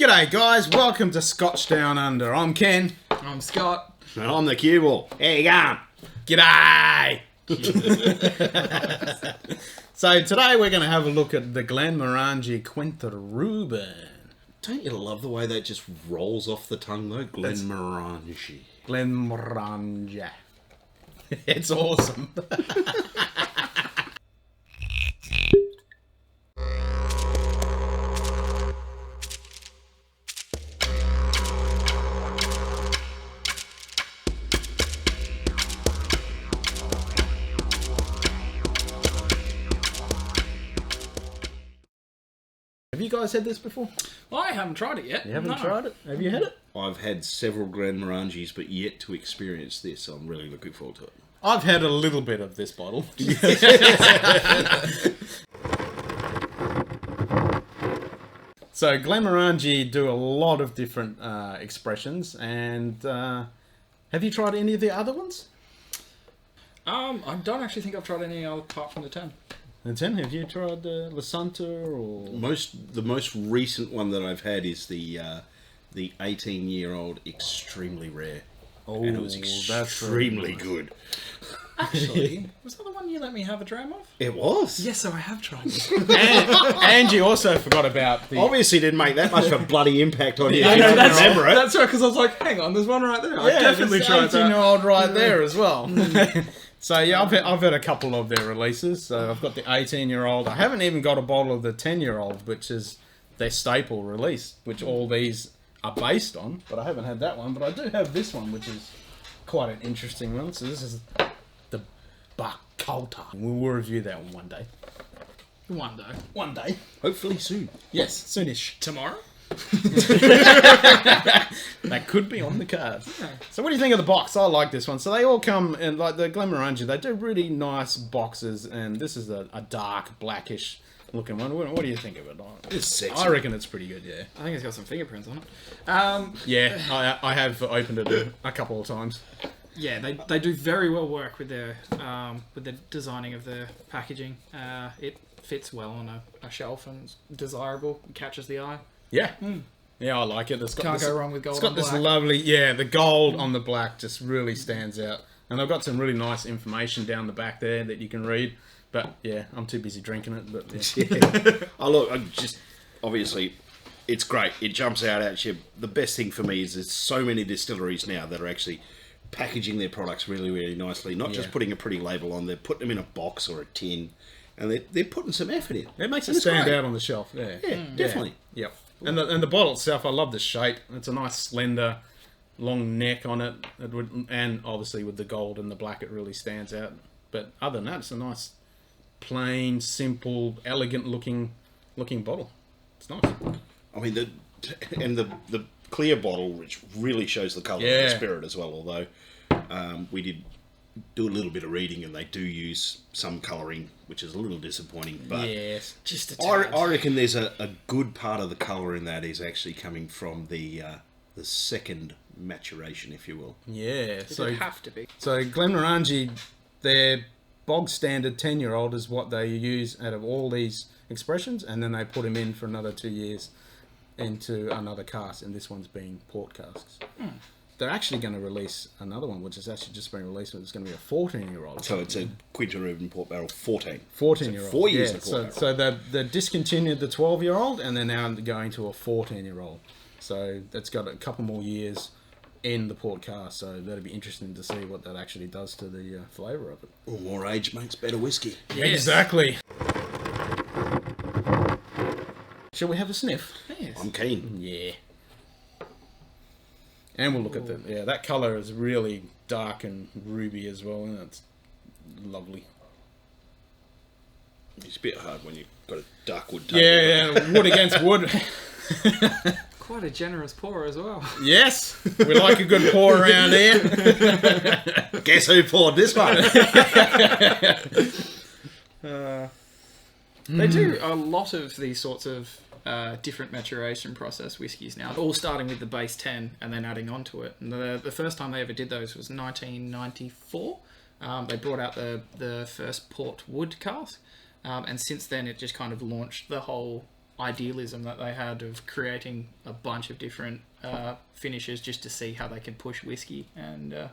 G'day guys, welcome to Scotch Down Under. I'm Ken. I'm Scott. And I'm the cue ball. How you going? G'day! So today we're going to have a look at the Glenmorangie Quinta Ruban. Don't you love the way that just rolls off the tongue though? Glenmorangie. Glenmorangie. It's awesome. Have you guys had this before? Well, I haven't tried it yet. You haven't tried it? Have you had it? I've had several Glenmorangies, but yet to experience this. So I'm really looking forward to it. I've had a little bit of this bottle. So Glenmorangie do a lot of different expressions, and have you tried any of the other ones? I don't actually think I've tried any apart from the 10. The 10, have you tried La Santa or? The most recent one that I've had is the 18-year-old extremely rare. Oh, and it was extremely good. Actually, was that the one you let me have a dram of? It was. Yes, so I have tried it. And you also forgot about the... Obviously didn't make that much of a bloody impact on you. I You know, don't that's- remember it. That's right, because I was like, hang on, there's one right there. I definitely tried that. 18-year-old right there as well. So yeah, I've had a couple of their releases. So I've got the 18-year-old. I haven't even got a bottle of the 10-year-old, which is their staple release, which all these are based on. But I haven't had that one. But I do have this one, which is quite an interesting one. So this is the Bacolta. We'll review that one day. One day. One day. Hopefully soon. Yes, soonish. Tomorrow? That could be on the card. So what do you think of the box? I like this one. So they all come in, like the Glenmorangie, they do really nice boxes, and this is a dark blackish looking one. What do you think of it? It's sexy. I reckon it's pretty good, yeah. I think it's got some fingerprints on it. Yeah, I have opened it a couple of times. Yeah, they do very well work with their designing of the packaging. It fits well on a shelf and it's desirable. It catches the eye. Yeah. Yeah, I like it. It's got Can't this, go wrong with gold. It's got on this black. lovely, yeah, the gold on the black just really stands out. And they've got some really nice information down the back there that you can read. But yeah, I'm too busy drinking it. But yeah. Yeah. Oh look, obviously, it's great. It jumps out at you. The best thing for me is there's so many distilleries now that are actually packaging their products really, really nicely. Not just putting a pretty label on, they're putting them in a box or a tin. And they're putting some effort in. It makes it stand out on the shelf. Yeah, Definitely. Yep. And the bottle itself, I love the shape. It's a nice slender, long neck on it. And obviously with the gold and the black, it really stands out. But other than that, it's a nice, plain, simple, elegant looking bottle. It's nice. I mean, the clear bottle, which really shows the colour of the spirit as well. Although we did do a little bit of reading, and they do use some colouring, which is a little disappointing. But Yes. Just a tad. I reckon there's a good part of the colour in that is actually coming from the second maturation, if you will. Yeah. It would have to be. So Glenmorangie, their bog standard 10-year-old is what they use out of all these expressions, and then they put them in for another 2 years into another cask, and this one's being port casks. They're actually going to release another one, which has actually just been released. It's going to be a 14-year-old. So it's a Quinta Ruban Port Barrel 14. 14-year-old. So 4 years yeah. of port So they discontinued the 12-year-old, and they're now going to a 14-year-old. So that's got a couple more years in the port cask. So that'll be interesting to see what that actually does to the flavour of it. Well, more age makes better whiskey. Yes. Exactly. Shall we have a sniff? Yes. I'm keen. Yeah. And we'll look at that colour is really dark and ruby as well, and it's lovely. It's a bit hard when you've got a dark wood table. Yeah, wood against wood. Quite a generous pour as well. Yes, we like a good pour around here. Guess who poured this one? They do a lot of these sorts of different maturation process whiskies now, all starting with the base 10 and then adding on to it. And the first time they ever did those was 1994. They brought out the first port wood cask, and since then it just kind of launched the whole idealism that they had of creating a bunch of different finishes just to see how they could push whiskey and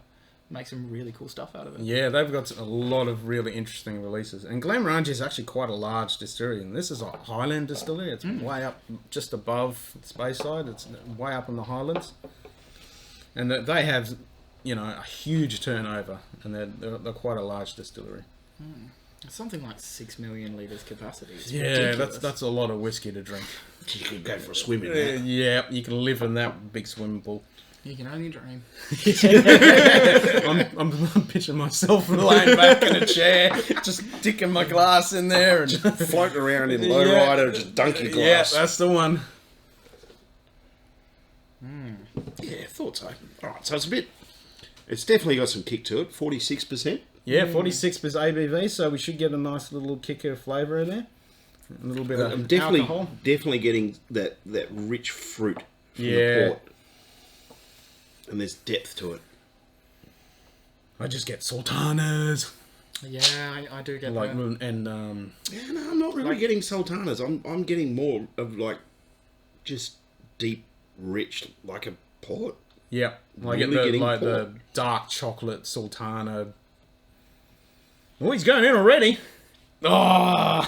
make some really cool stuff out of it. Yeah, they've got a lot of really interesting releases. And Glenmorangie is actually quite a large distillery. And this is a Highland distillery. It's way up, just above Speyside. It's way up in the Highlands. And they have, a huge turnover. And they're quite a large distillery. It's something like 6 million litres capacity. It's Yeah, ridiculous. that's a lot of whiskey to drink. You could go for a swim in that. Yeah, you can live in that big swimming pool. You can only dream. I'm picturing myself laying back in a chair, just sticking my glass in there and Floating around in lowrider, just dunk your yeah, glass. that's the one. Yeah, thought so. Alright, so it's definitely got some kick to it, 46%. Yeah, 46% ABV, so we should get a nice little kicker of flavour in there. A little bit of I'm alcohol. definitely getting that rich fruit from the Yeah. port. And there's depth to it. I just get sultanas. Yeah, I do get Like, that. and Yeah, no, I'm not really getting sultanas. I'm getting more of like just deep, rich, like a port. yeah, like Really getting the dark chocolate sultana. Oh, he's going in already. Oh,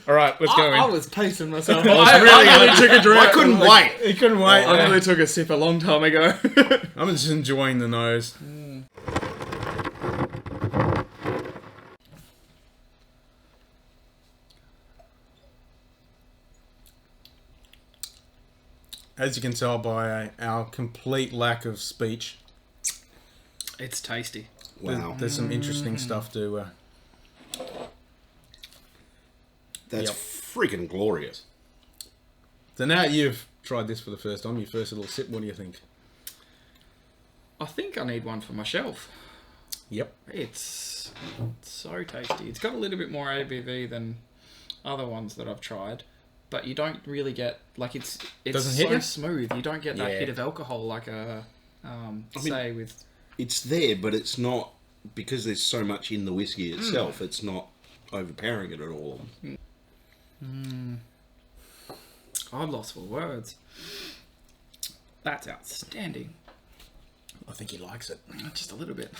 all right, let's go in. I was pacing myself. I really took a drink. I couldn't wait. He couldn't wait. I really took a sip a long time ago. I'm just enjoying the nose. As you can tell by our complete lack of speech, It's tasty. Wow. there's some interesting stuff to... That's Yep. freaking glorious. So now you've tried this for the first time, your first little sip, what do you think? I think I need one for my shelf. Yep. It's so tasty. It's got a little bit more ABV than other ones that I've tried, but you don't really get it's Doesn't hit so you? smooth. You don't get that Yeah. hit of alcohol like a say with It's there, but it's not, because there's so much in the whiskey itself, it's not overpowering it at all. I'm lost for words. That's outstanding. I think he likes it. Just a little bit.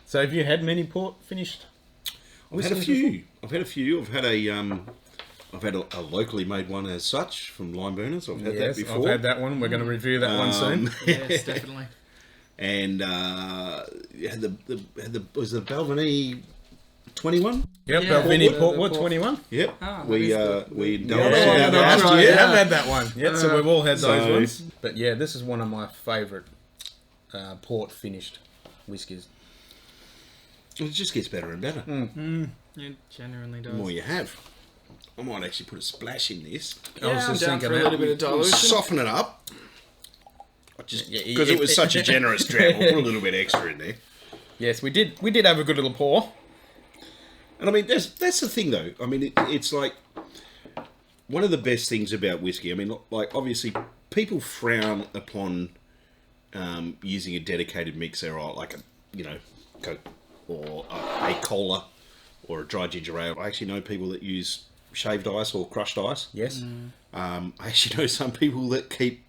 So have you had many port finished? I've had a few. I've had a locally made one as such from Lime Burners. I've had that Yes, before. I've had that one. We're going to review that one soon. Yes, definitely. And had the was the Balvenie 21? Yep, Yeah, Balvenie the- Port the What port. 21? Yep. Ah, that we is the- we Yeah, indulged in that that's last right. year. I have had that one. Yeah, so we've all had those so- ones. But yeah, this is one of my favourite port finished whiskies. It just gets better and better. It genuinely The does. more you have. I might actually put a splash in this. I was Yeah, I'm just down for thinking a little bit of dilution. Soften it up. Just Yeah, because it was such a generous dram, I'll put a little bit extra in there. Yes, we did have a good little pour. And I mean, that's the thing, though. I mean, it's like one of the best things about whiskey. I mean, like obviously, people frown upon using a dedicated mixer or like a Coke or a cola or a dry ginger ale. I actually know people that use shaved ice or crushed ice. Yes. I actually know some people that keep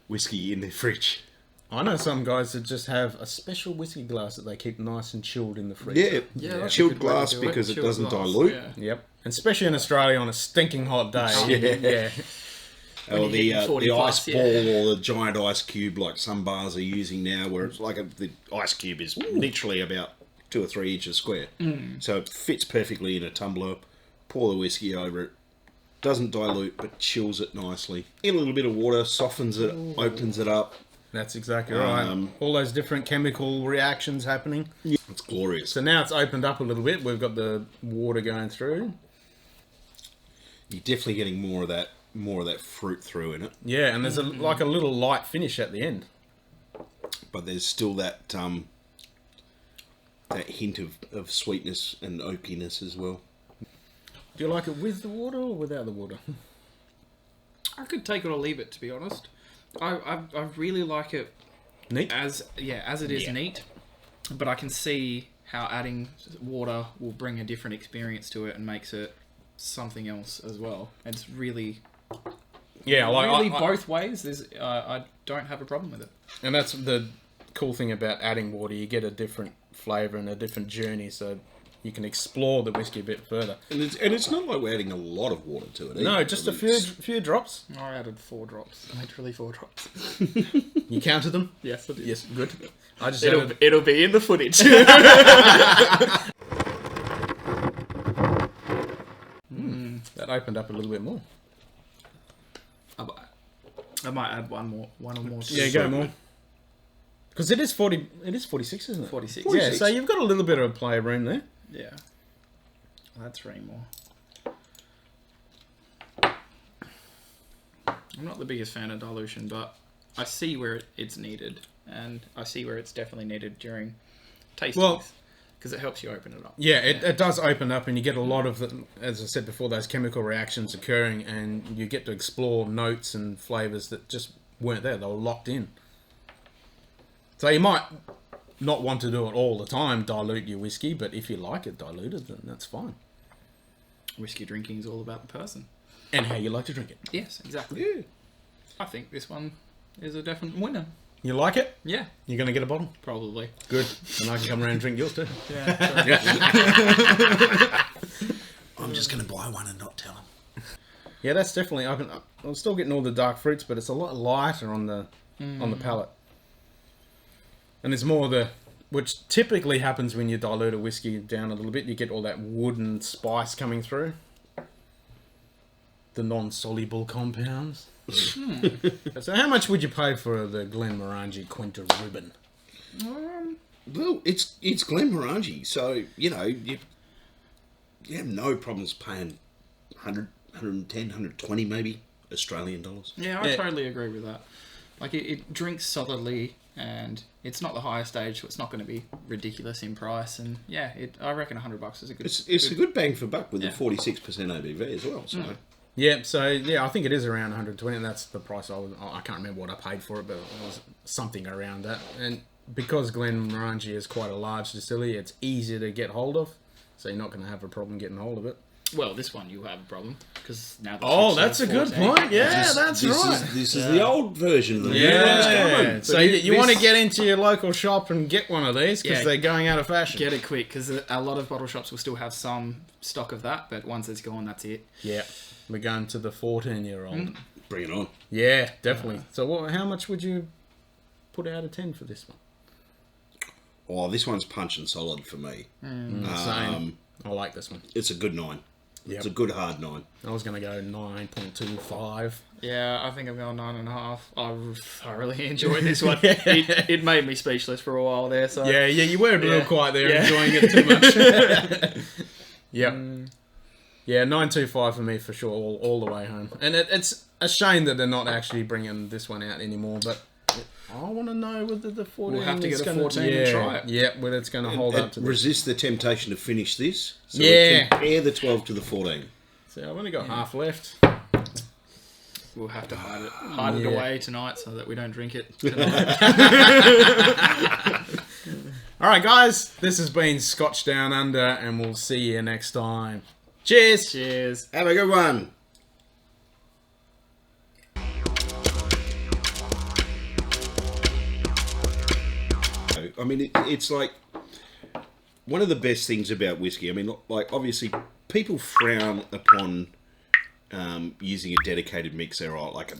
whiskey in their fridge. I know some guys that just have a special whiskey glass that they keep nice and chilled in the fridge. Yeah, Yeah, that's a chilled good way to glass do it. because it Chilled doesn't glass, dilute. yeah. Yep. And especially in Australia on a stinking hot day. Yeah. When Or you the hit 40 the plus, ice ball or the giant ice cube like some bars are using now, where it's like the ice cube is literally about 2 or 3 inches square. So it fits perfectly in a tumbler. Pour the whiskey over it. Doesn't dilute, but chills it nicely. In a little bit of water, softens it, opens it up. That's exactly right. All those different chemical reactions happening. It's glorious. So now it's opened up a little bit. We've got the water going through. You're definitely getting more of that fruit through in it, Yeah, and there's like a little light finish at the end. but there's still that that hint of sweetness and oakiness as well. Do you like it with the water or without the water? I could take it or leave it, to be honest. I really like it Neat. as it is neat, but I can see how adding water will bring a different experience to it and makes it something else as well. It's really, Yeah, like really both ways. I don't have a problem with it. and that's the cool thing about adding water. You get a different flavour and a different journey, so you can explore the whiskey a bit further. And it's not like we're adding a lot of water to it either. No, just a few drops. I added 4 drops. Literally 4 drops. You counted them? Yes, I did. Yes, good. I just It'll be in the footage. that opened up a little bit more. I might add one or more. To Yeah, it. go more. Because it is 40. It is 46, isn't it? 46. Yeah, 46. so you've got a little bit of play room there. Yeah. I'll add 3 more. I'm not the biggest fan of dilution, but I see where it's needed, and I see where it's definitely needed during tastings. Well, because it helps you open it up. Yeah, it does open up, and you get a lot of, as I said before, those chemical reactions occurring, and you get to explore notes and flavours that just weren't there. They were locked in. So you might not want to do it all the time, dilute your whiskey, but if you like it diluted, then that's fine. Whiskey drinking is all about the person. And how you like to drink it. Yes, exactly. Yeah. I think this one is a definite winner. You like it? Yeah, You're going to get a bottle? probably. Good. And I can come around and drink yours too. Yeah. I'm just going to buy one and not tell them. Yeah, that's definitely. I'm still getting all the dark fruits, but it's a lot lighter on the palate. And there's more which typically happens when you dilute a whiskey down a little bit. You get all that wooden spice coming through. The non-soluble compounds. So how much would you pay for the Glenmorangie Quinta Ruban? Well, it's Glenmorangie, so, you know, you have no problems paying 100, 110, 120 maybe Australian dollars. Yeah, I totally agree with that. Like, it drinks solidly, and it's not the highest stage, so it's not going to be ridiculous in price. And yeah, I reckon $100 is a good. It's a good bang for buck with Yeah. the 46% ABV as well. So Yeah, so yeah, I think it is around 120, and that's the price I can't remember what I paid for it, but it was something around that. And because Glenmorangie is quite a large distillery, it's easier to get hold of, so you're not going to have a problem getting hold of it. Well, this one you have a problem because now. Oh, that's a good point. Yeah, that's right. This is the old version of the new one's Yeah, coming. so you want to get into your local shop and get one of these because Yeah. they're going out of fashion. Get it quick because a lot of bottle shops will still have some stock of that, but once it's gone, that's it. Yeah, we're going to the 14-year-old. Bring it on. Yeah, definitely. So how much would you put out of 10 for this one? Oh, this one's punch and solid for me. Same. I like this one. It's a good 9. Yep. It's a good hard 9. I was going to go 9.25. Yeah, I think I'm going 9.5. I thoroughly enjoyed this one. It made me speechless for a while there. So Yeah, you were a little quiet there, Yeah. enjoying it too much. Yep. Yeah, 9.25 for me for sure, all the way home. And it's a shame that they're not actually bringing this one out anymore, but I want to know whether the 14 We'll have to is get a gonna- 14 and try it. Yeah, whether it's going to hold up to this. Resist the temptation to finish this. So Yeah. compare the 12 to the 14. So I've only got half left. we'll have to hide it Yeah. away tonight so that we don't drink it tonight. All right, guys, this has been Scotch Down Under, and we'll see you next time. Cheers! Cheers. Have a good one. I mean, it's like one of the best things about whiskey. I mean, like obviously people frown upon using a dedicated mixer or like a